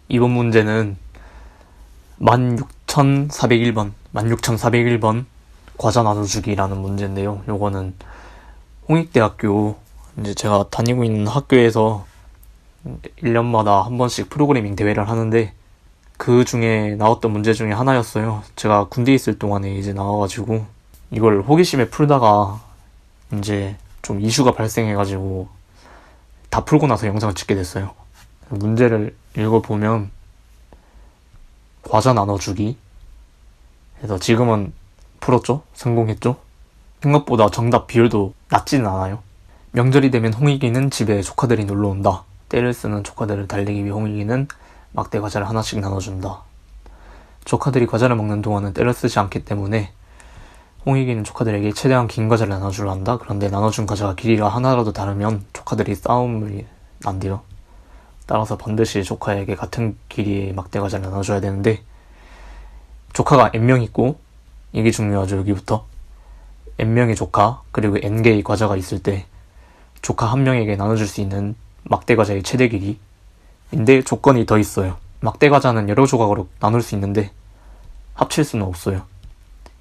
이번 문제는 16,401번 과자 나눠주기라는 문제인데요. 요거는 홍익대학교, 이제 제가 다니고 있는 학교에서 1년마다 한 번씩 프로그래밍 대회를 하는데, 그 중에 나왔던 문제 중에 하나였어요. 제가 군대에 있을 동안에 이제 나와가지고 이걸 호기심에 풀다가 이제 좀 이슈가 발생해가지고 다 풀고 나서 영상을 찍게 됐어요. 문제를 읽어보면 과자 나눠주기 해서 지금은 풀었죠? 성공했죠? 생각보다 정답 비율도 낮지는 않아요. 명절이 되면 홍익이는 집에 조카들이 놀러온다. 때를 쓰는 조카들을 달래기 위해 홍익이는 막대 과자를 하나씩 나눠준다. 조카들이 과자를 먹는 동안은 때를 쓰지 않기 때문에 홍익이는 조카들에게 최대한 긴 과자를 나눠주려 한다. 그런데 나눠준 과자가 길이가 하나라도 다르면 조카들이 싸움을 난대요. 따라서 반드시 조카에게 같은 길이의 막대 과자를 나눠줘야 되는데, 조카가 n명 있고, 이게 중요하죠. 여기부터 n명의 조카 그리고 n개의 과자가 있을 때 조카 한 명에게 나눠줄 수 있는 막대 과자의 최대 길이인데, 조건이 더 있어요. 막대 과자는 여러 조각으로 나눌 수 있는데 합칠 수는 없어요.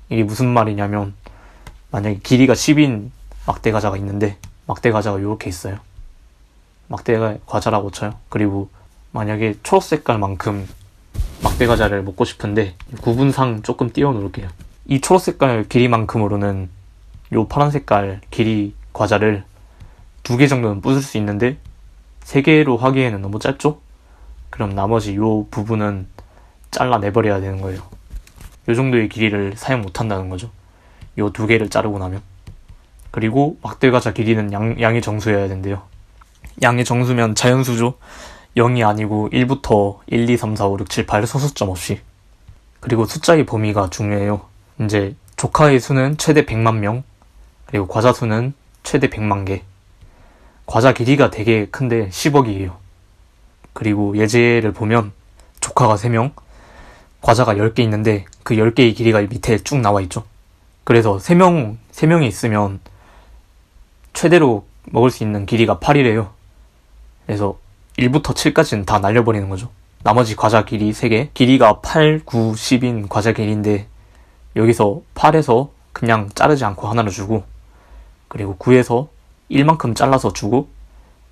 이게 무슨 말이냐면, 만약에 길이가 10인 막대 과자가 있는데 막대 과자가 이렇게 있어요. 막대 과자라고 쳐요. 그리고 만약에 초록색깔만큼 막대 과자를 먹고 싶은데 구분상 조금 띄워 놓을게요. 이 초록색깔 길이만큼으로는 요 파란색깔 길이 과자를 2개 정도는 부술 수 있는데 3개로 하기에는 너무 짧죠? 그럼 나머지 요 부분은 잘라내버려야 되는 거예요. 요 정도의 길이를 사용 못한다는 거죠. 요 2개를 자르고 나면. 그리고 막대 과자 길이는 양의 정수여야 된대요. 양의 정수면 자연수죠. 0이 아니고 1부터 1, 2, 3, 4, 5, 6, 7, 8 소수점 없이. 그리고 숫자의 범위가 중요해요. 이제 조카의 수는 최대 100만 명, 그리고 과자 수는 최대 100만 개. 과자 길이가 되게 큰데 10억이에요. 그리고 예제를 보면 조카가 3명, 과자가 10개 있는데 그 10개의 길이가 밑에 쭉 나와 있죠. 그래서 3명이 있으면 최대로 먹을 수 있는 길이가 8이래요. 그래서 1부터 7까지는 다 날려버리는 거죠. 나머지 과자 길이 3개, 길이가 8, 9, 10인 과자 길이인데 여기서 8에서 그냥 자르지 않고 하나를 주고, 그리고 9에서 1만큼 잘라서 주고,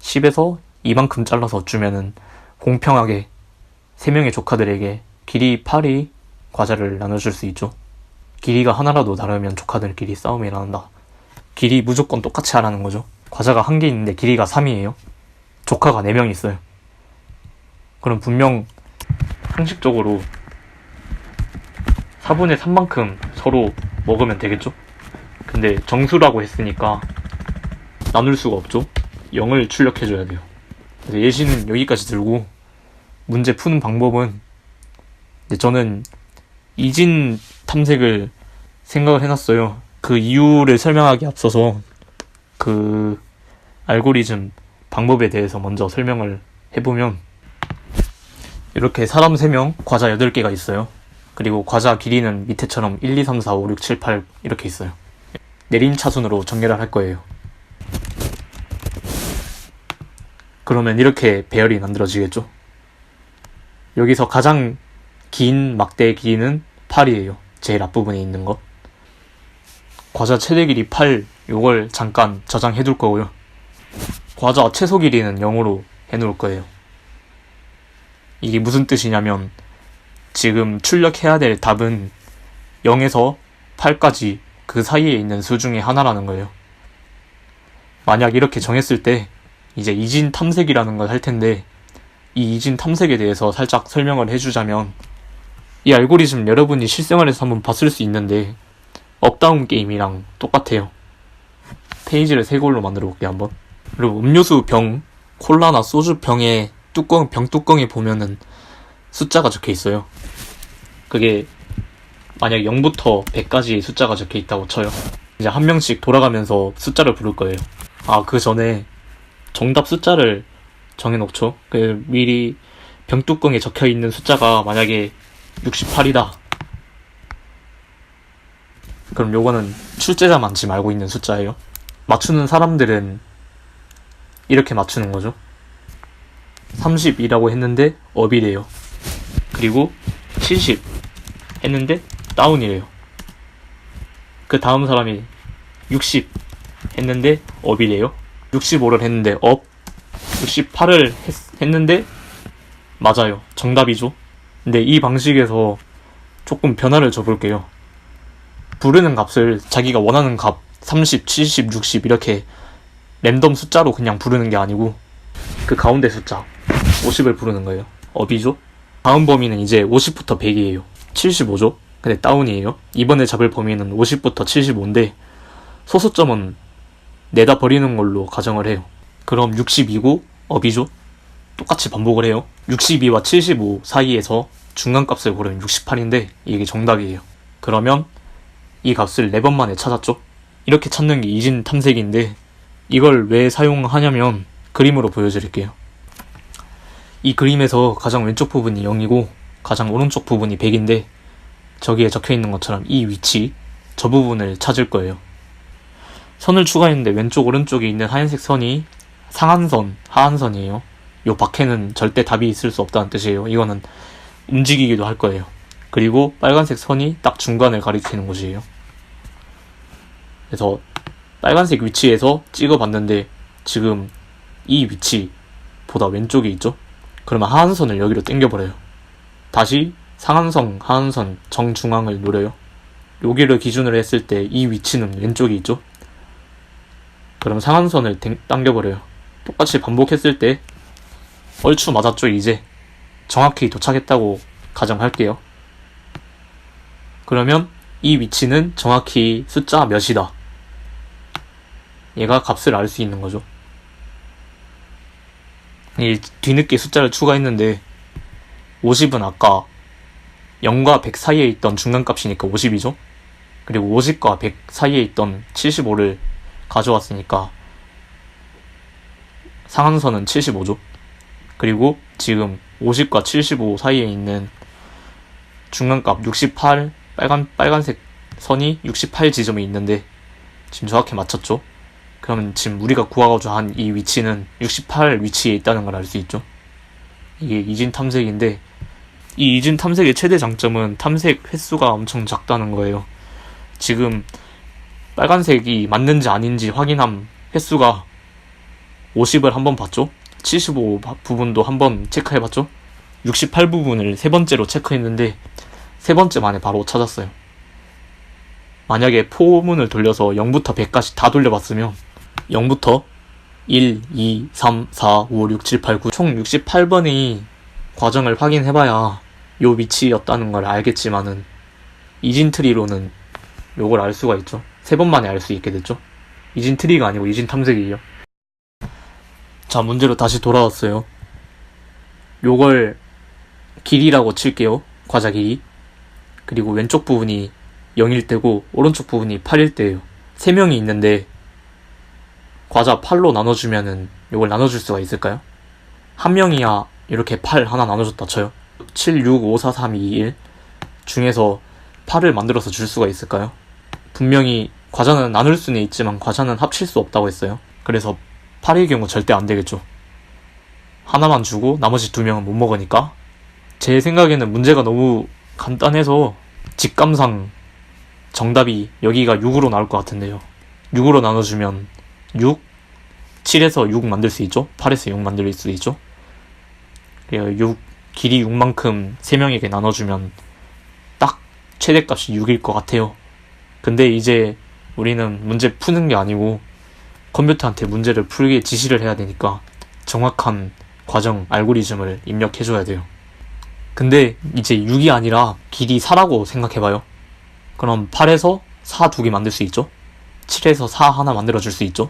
10에서 2만큼 잘라서 주면은 공평하게 3명의 조카들에게 길이 8이 과자를 나눠줄 수 있죠. 길이가 하나라도 다르면 조카들끼리 싸움이 일어난다. 길이 무조건 똑같이 하라는 거죠. 과자가 1개 있는데 길이가 3이에요. 조카가 4명 있어요. 그럼 분명 상식적으로 4분의 3만큼 서로 먹으면 되겠죠? 근데 정수라고 했으니까 나눌 수가 없죠? 0을 출력해줘야 돼요. 그래서 예시는 여기까지 들고, 문제 푸는 방법은, 저는 이진 탐색을 생각을 해놨어요. 그 이유를 설명하기 앞서서 그 알고리즘 방법에 대해서 먼저 설명을 해보면, 이렇게 사람 3명, 과자 8개가 있어요. 그리고 과자 길이는 밑에처럼 1, 2, 3, 4, 5, 6, 7, 8 이렇게 있어요. 내림차순으로 정렬을 할 거예요. 그러면 이렇게 배열이 만들어지겠죠. 여기서 가장 긴 막대의 길이는 8이에요. 제일 앞부분에 있는 것. 과자 최대 길이 8, 요걸 잠깐 저장해 둘 거고요. 과자 최소 길이는 0으로 해 놓을 거예요. 이게 무슨 뜻이냐면, 지금 출력해야 될 답은 0에서 8까지 그 사이에 있는 수 중에 하나라는 거예요. 만약 이렇게 정했을 때 이제 이진 탐색이라는 걸 할 텐데, 이 이진 탐색에 대해서 살짝 설명을 해주자면, 이 알고리즘 여러분이 실생활에서 한번 봤을 수 있는데 업다운 게임이랑 똑같아요. 페이지를 새 걸로 만들어 볼게요 한번. 그리고 음료수 병, 콜라나 소주 병의 병 뚜껑에 보면은 숫자가 적혀 있어요. 그게 만약 0부터 100까지 숫자가 적혀 있다고 쳐요. 이제 한 명씩 돌아가면서 숫자를 부를 거예요. 그 전에 정답 숫자를 정해놓죠. 미리 병뚜껑에 적혀 있는 숫자가 만약에 68이다. 그럼 요거는 출제자만 지금 알고 있는 숫자예요. 맞추는 사람들은 이렇게 맞추는 거죠. 30이라고 했는데 업이래요. 그리고 70 했는데 다운이래요. 그 다음 사람이 60 했는데 업이래요. 65를 했는데 업, 68을 했는데 맞아요. 정답이죠. 근데 이 방식에서 조금 변화를 줘볼게요. 부르는 값을 자기가 원하는 값 30, 70, 60 이렇게 랜덤 숫자로 그냥 부르는 게 아니고 그 가운데 숫자 50을 부르는 거예요. 업이죠. 다음 범위는 이제 50부터 100이에요. 75죠. 근데 다운이에요. 이번에 잡을 범위는 50부터 75인데 소수점은 내다 버리는 걸로 가정을 해요. 그럼 62고 업이죠. 똑같이 반복을 해요. 62와 75 사이에서 중간값을 고르면 68인데 이게 정답이에요. 그러면 이 값을 4번 만에 찾았죠. 이렇게 찾는 게 이진 탐색인데 이걸 왜 사용하냐면 그림으로 보여드릴게요. 이 그림에서 가장 왼쪽 부분이 0이고 가장 오른쪽 부분이 100인데 저기에 적혀있는 것처럼 이 위치, 저 부분을 찾을 거예요. 선을 추가했는데 왼쪽 오른쪽에 있는 하얀색 선이 상한선, 하한선이에요. 요 밖에는 절대 답이 있을 수 없다는 뜻이에요. 이거는 움직이기도 할 거예요. 그리고 빨간색 선이 딱 중간을 가리키는 곳이에요. 그래서 빨간색 위치에서 찍어봤는데 지금 이 위치보다 왼쪽에 있죠? 그러면 하한선을 여기로 당겨버려요. 다시 상한선, 하한선, 정중앙을 노려요. 여기를 기준으로 했을 때 이 위치는 왼쪽에 있죠? 그럼 상한선을 당겨버려요. 똑같이 반복했을 때 얼추 맞았죠. 이제 정확히 도착했다고 가정할게요. 그러면 이 위치는 정확히 숫자 몇이다. 얘가 값을 알 수 있는 거죠. 이 뒤늦게 숫자를 추가했는데 50은 아까 0과 100 사이에 있던 중간값이니까 50이죠. 그리고 50과 100 사이에 있던 75를 가져왔으니까 상한선은 75죠. 그리고 지금 50과 75 사이에 있는 중간값 68, 빨간색 선이 68 지점에 있는데 지금 정확히 맞췄죠. 그러면 지금 우리가 구하고자 한 이 위치는 68 위치에 있다는 걸 알 수 있죠. 이게 이진 탐색인데 이 이진 탐색의 최대 장점은 탐색 횟수가 엄청 작다는 거예요. 지금 빨간색이 맞는지 아닌지 확인한 횟수가 50을 한번 봤죠. 75 부분도 한번 체크해봤죠. 68 부분을 세 번째로 체크했는데 세 번째 만에 바로 찾았어요. 만약에 포문을 돌려서 0부터 100까지 다 돌려봤으면 0부터 1, 2, 3, 4, 5, 6, 7, 8, 9 총 68번의 과정을 확인해봐야 요 위치였다는 걸 알겠지만은 이진 트리로는 요걸 알 수가 있죠. 세 번 만에 알 수 있게 됐죠. 이진 트리가 아니고 이진 탐색이에요. 자, 문제로 다시 돌아왔어요. 요걸 길이라고 칠게요. 과자 길이. 그리고 왼쪽 부분이 0일 때고 오른쪽 부분이 8일 때예요. 3명이 있는데 과자 8로 나눠주면은 요걸 나눠줄 수가 있을까요? 한 명이야 이렇게 8 하나 나눠줬다 쳐요. 7, 6, 5, 4, 3, 2, 1 중에서 8을 만들어서 줄 수가 있을까요? 분명히 과자는 나눌 수는 있지만 과자는 합칠 수 없다고 했어요. 그래서 8의 경우 절대 안 되겠죠. 하나만 주고 나머지 2명은 못 먹으니까. 제 생각에는 문제가 너무 간단해서 직감상 정답이 여기가 6으로 나올 것 같은데요. 6으로 나눠주면 6, 7에서 6 만들 수 있죠. 8에서 6 만들 수 있죠. 6, 길이 6만큼 3명에게 나눠주면 딱 최대값이 6일 것 같아요. 근데 이제 우리는 문제 푸는 게 아니고 컴퓨터한테 문제를 풀게 지시를 해야 되니까 정확한 과정 알고리즘을 입력해줘야 돼요. 근데 이제 6이 아니라 길이 4라고 생각해봐요. 그럼 8에서 4 2개 만들 수 있죠. 7에서 4 하나 만들어줄 수 있죠.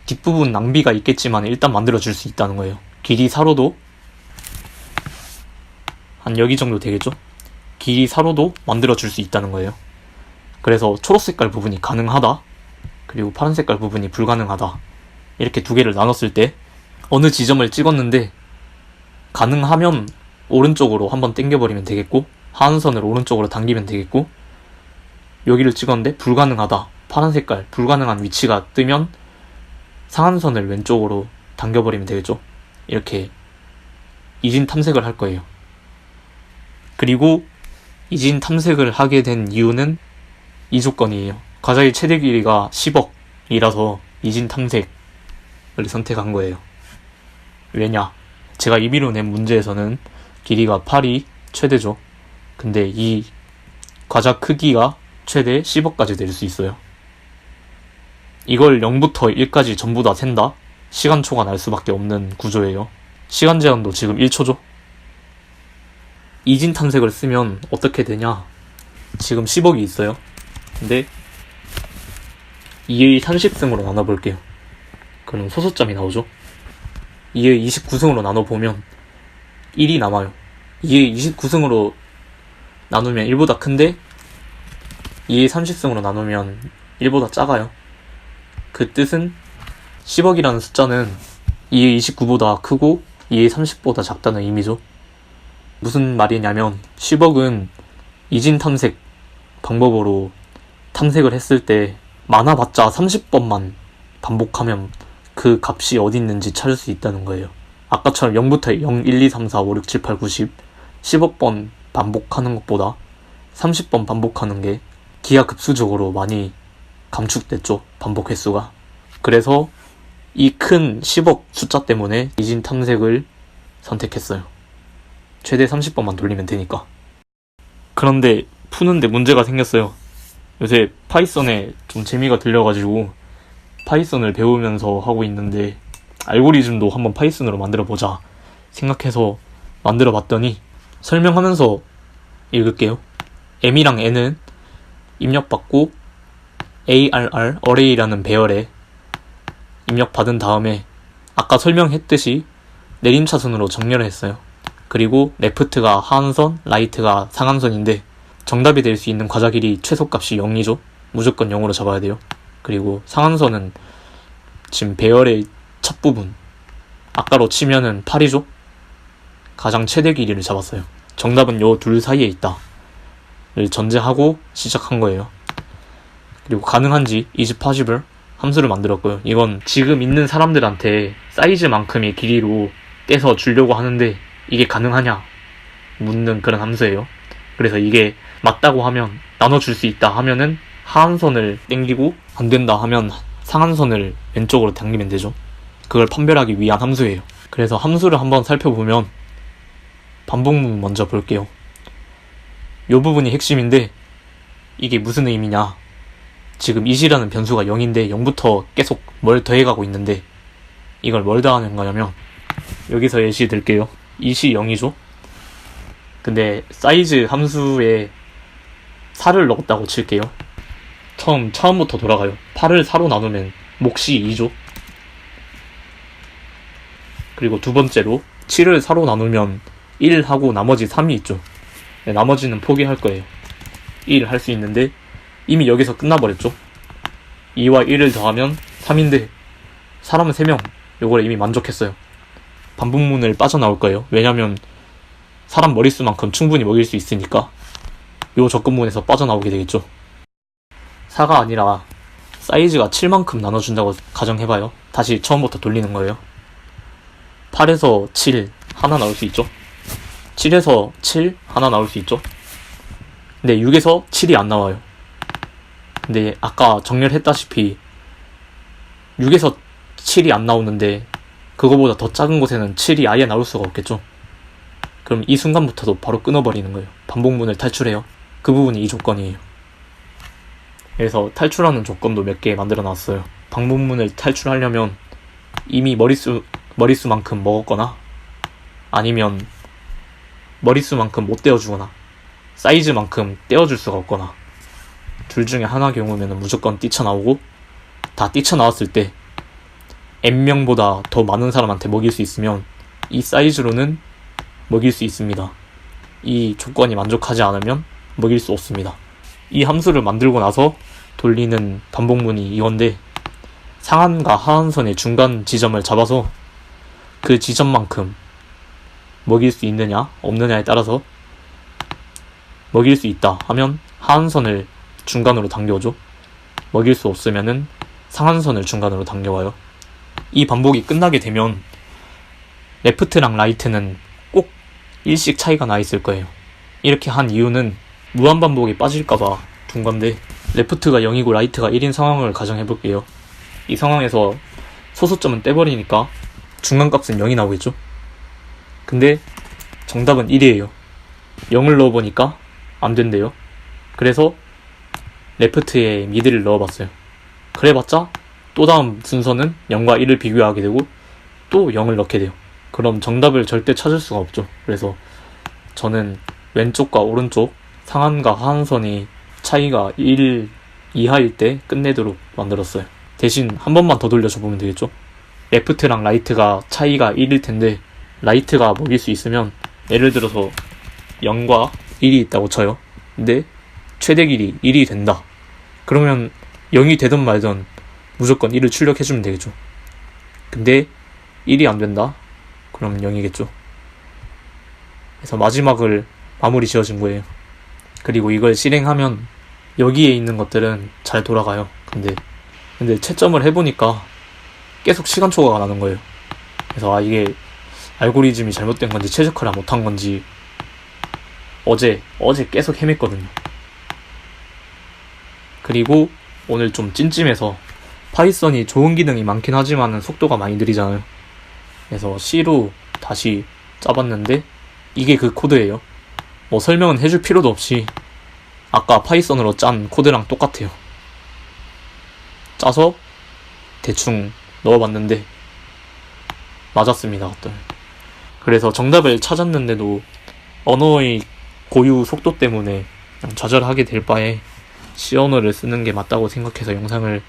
뒷부분 낭비가 있겠지만 일단 만들어줄 수 있다는 거예요. 길이 4로도 한 여기 정도 되겠죠. 길이 4로도 만들어줄 수 있다는 거예요. 그래서 초록색깔 부분이 가능하다, 그리고 파란색깔 부분이 불가능하다, 이렇게 두 개를 나눴을 때 어느 지점을 찍었는데 가능하면 오른쪽으로 한번 당겨버리면 되겠고 하한선을 오른쪽으로 당기면 되겠고, 여기를 찍었는데 불가능하다, 파란색깔 불가능한 위치가 뜨면 상한선을 왼쪽으로 당겨버리면 되겠죠. 이렇게 이진 탐색을 할 거예요. 그리고 이진 탐색을 하게 된 이유는 이 조건이에요. 과자의 최대 길이가 10억이라서 이진 탐색을 선택한 거예요. 왜냐? 제가 임의로 낸 문제에서는 길이가 8이 최대죠. 근데 이 과자 크기가 최대 10억까지 될 수 있어요. 이걸 0부터 1까지 전부 다 샌다? 시간초가 날 수밖에 없는 구조예요. 시간 제한도 지금 1초죠? 이진 탐색을 쓰면 어떻게 되냐? 지금 10억이 있어요. 근데 2의 30승으로 나눠볼게요. 그럼 소수점이 나오죠? 2의 29승으로 나눠보면 1이 남아요. 2의 29승으로 나누면 1보다 큰데 2의 30승으로 나누면 1보다 작아요. 그 뜻은 10억이라는 숫자는 2의 29보다 크고 2의 30보다 작다는 의미죠. 무슨 말이냐면 10억은 이진 탐색 방법으로 탐색을 했을 때 많아봤자 30번만 반복하면 그 값이 어디 있는지 찾을 수 있다는 거예요. 아까처럼 0부터 0, 1, 2, 3, 4, 5, 6, 7, 8, 9, 10 10억 번 반복하는 것보다 30번 반복하는 게 기하급수적으로 많이 감축됐죠. 반복 횟수가. 그래서 이 큰 10억 숫자 때문에 이진 탐색을 선택했어요. 최대 30번만 돌리면 되니까. 그런데 푸는데 문제가 생겼어요. 요새 파이썬에 좀 재미가 들려가지고 파이썬을 배우면서 하고 있는데 알고리즘도 한번 파이썬으로 만들어보자 생각해서 만들어봤더니 설명하면서 읽을게요. M이랑 N은 입력받고 ARR, array라는 배열에 입력받은 다음에 아까 설명했듯이 내림차순으로 정렬을 했어요. 그리고 left가 하한선, right가 상한선인데 정답이 될 수 있는 과자 길이 최소값이 0이죠. 무조건 0으로 잡아야 돼요. 그리고 상한선은 지금 배열의 첫 부분 아까로 치면은 8이죠. 가장 최대 길이를 잡았어요. 정답은 요 둘 사이에 있다 를 전제하고 시작한 거예요. 그리고 가능한지 is possible 함수를 만들었고요. 이건 지금 있는 사람들한테 사이즈만큼의 길이로 떼서 주려고 하는데 이게 가능하냐 묻는 그런 함수예요. 그래서 이게 맞다고 하면 나눠줄 수 있다 하면은 하한선을 땡기고 안 된다 하면 상한선을 왼쪽으로 당기면 되죠. 그걸 판별하기 위한 함수예요. 그래서 함수를 한번 살펴보면 반복문 먼저 볼게요. 요 부분이 핵심인데 이게 무슨 의미냐. 지금 it이라는 변수가 0인데 0부터 계속 뭘 더해가고 있는데 이걸 뭘 더하는 거냐면 여기서 예시 들게요. it이 0이죠. 근데 사이즈 함수에 4를 넣었다고 칠게요. 처음부터 돌아가요. 8을 4로 나누면 몫이 2죠. 그리고 두 번째로 7을 4로 나누면 1 하고 나머지 3이 있죠. 네, 나머지는 포기할 거예요. 1 할 수 있는데 이미 여기서 끝나버렸죠. 2와 1을 더하면 3인데 사람은 3명. 요걸 이미 만족했어요. 반복문을 빠져나올 거예요. 왜냐면 사람 머릿수만큼 충분히 먹일 수 있으니까 요 접근문에서 빠져나오게 되겠죠. 4가 아니라 사이즈가 7만큼 나눠준다고 가정해봐요. 다시 처음부터 돌리는 거예요. 8에서 7 하나 나올 수 있죠. 7에서 7 하나 나올 수 있죠. 근데 6에서 7이 안 나와요. 근데 아까 정렬했다시피 6에서 7이 안 나오는데 그거보다 더 작은 곳에는 7이 아예 나올 수가 없겠죠. 그럼 이 순간부터도 바로 끊어버리는 거예요. 반복문을 탈출해요. 그 부분이 이 조건이에요. 그래서 탈출하는 조건도 몇 개 만들어 놨어요. 반복문을 탈출하려면 이미 머릿수만큼 먹었거나 아니면 머릿수만큼 못 떼어주거나 사이즈만큼 떼어줄 수가 없거나 둘 중에 하나 경우면 무조건 뛰쳐나오고 다 뛰쳐나왔을 때 N명보다 더 많은 사람한테 먹일 수 있으면 이 사이즈로는 먹일 수 있습니다. 이 조건이 만족하지 않으면 먹일 수 없습니다. 이 함수를 만들고 나서 돌리는 반복문이 이건데 상한과 하한선의 중간 지점을 잡아서 그 지점만큼 먹일 수 있느냐 없느냐에 따라서 먹일 수 있다 하면 하한선을 중간으로 당겨오죠. 먹일 수 없으면은 상한선을 중간으로 당겨와요. 이 반복이 끝나게 되면 레프트랑 라이트는 1씩 차이가 나 있을 거예요. 이렇게 한 이유는 무한반복에 빠질까봐 둔 건데, 레프트가 0이고 라이트가 1인 상황을 가정해볼게요. 이 상황에서 소수점은 떼버리니까 중간값은 0이 나오겠죠? 근데 정답은 1이에요. 0을 넣어보니까 안 된대요. 그래서 레프트에 미드를 넣어봤어요. 그래봤자 또 다음 순서는 0과 1을 비교하게 되고 또 0을 넣게 돼요. 그럼 정답을 절대 찾을 수가 없죠. 그래서 저는 왼쪽과 오른쪽 상한과 하한선이 차이가 1 이하일 때 끝내도록 만들었어요. 대신 한 번만 더 돌려줘 보면 되겠죠? 레프트랑 라이트가 차이가 1일 텐데 라이트가 먹일 수 있으면, 예를 들어서 0과 1이 있다고 쳐요. 근데 최대 길이 1이 된다. 그러면 0이 되든 말든 무조건 1을 출력해주면 되겠죠. 근데 1이 안 된다? 그럼 0이겠죠. 그래서 마지막을 마무리 지어진 거예요. 그리고 이걸 실행하면 여기에 있는 것들은 잘 돌아가요. 근데 채점을 해보니까 계속 시간 초과가 나는 거예요. 그래서 이게 알고리즘이 잘못된 건지 최적화를 못한 건지 어제 계속 헤맸거든요. 그리고 오늘 좀 찜찜해서, 파이썬이 좋은 기능이 많긴 하지만 속도가 많이 느리잖아요. 그래서 C로 다시 짜봤는데 이게 그 코드예요. 뭐 설명은 해줄 필요도 없이 아까 파이썬으로 짠 코드랑 똑같아요. 짜서 대충 넣어봤는데 맞았습니다. 그래서 정답을 찾았는데도 언어의 고유 속도 때문에 좌절하게 될 바에 C 언어를 쓰는 게 맞다고 생각해서 영상을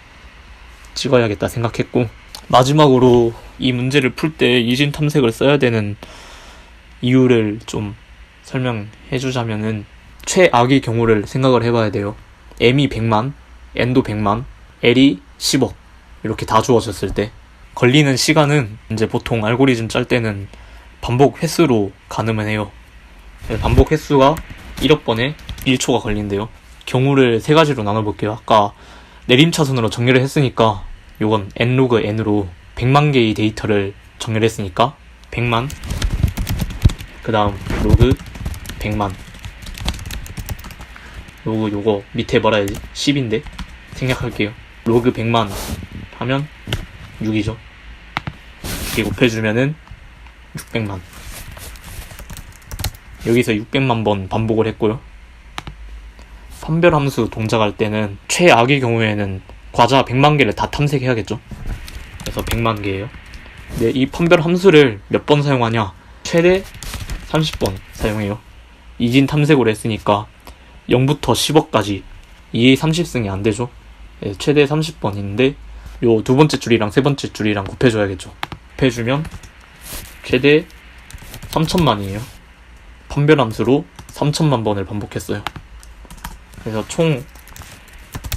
찍어야겠다 생각했고, 마지막으로 이 문제를 풀 때 이진 탐색을 써야 되는 이유를 좀 설명해주자면은, 최악의 경우를 생각을 해봐야 돼요. M이 100만, N도 100만, L이 10억 이렇게 다 주어졌을 때 걸리는 시간은 이제 보통 알고리즘 짤 때는 반복 횟수로 가늠을 해요. 반복 횟수가 1억 번에 1초가 걸린대요. 경우를 세 가지로 나눠볼게요. 아까 내림차순으로 정렬을 했으니까 요건 n로그 n으로 100만 개의 데이터를 정렬했으니까 100만, 그 다음 로그 100만, 로그 요거 밑에 뭐라 해야지? 10인데 생략할게요. 로그 100만 하면 6이죠. 이렇게 곱해주면은 600만. 여기서 600만 번 반복을 했고요. 판별함수 동작할 때는 최악의 경우에는 과자 100만 개를 다 탐색해야겠죠. 그래서 100만 개예요. 근데 이 판별함수를 몇 번 사용하냐? 최대 30번 사용해요. 이진 탐색으로 했으니까 0부터 10억까지 2의 30승이 안 되죠. 최대 30번인데 요 두 번째 줄이랑 세 번째 줄이랑 곱해줘야겠죠. 곱해주면 최대 3000만이에요. 판별함수로 3000만 번을 반복했어요. 그래서 총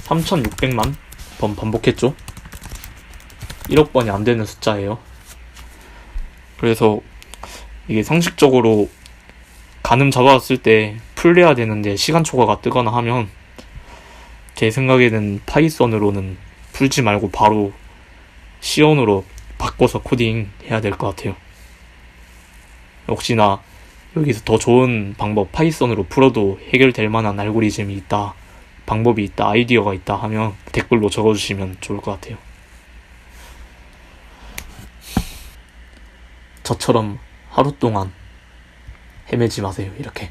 3600만 번 반복했죠. 1억 번이 안 되는 숫자예요. 그래서 이게 상식적으로 가늠 잡아왔을 때 풀려야 되는데 시간 초과가 뜨거나 하면 제 생각에는 파이썬으로는 풀지 말고 바로 C언어로 바꿔서 코딩 해야 될 것 같아요. 혹시나 여기서 더 좋은 방법, 파이썬으로 풀어도 해결될 만한 알고리즘이 있다, 방법이 있다, 아이디어가 있다 하면 댓글로 적어주시면 좋을 것 같아요. 저처럼 하루 동안 헤매지 마세요. 이렇게.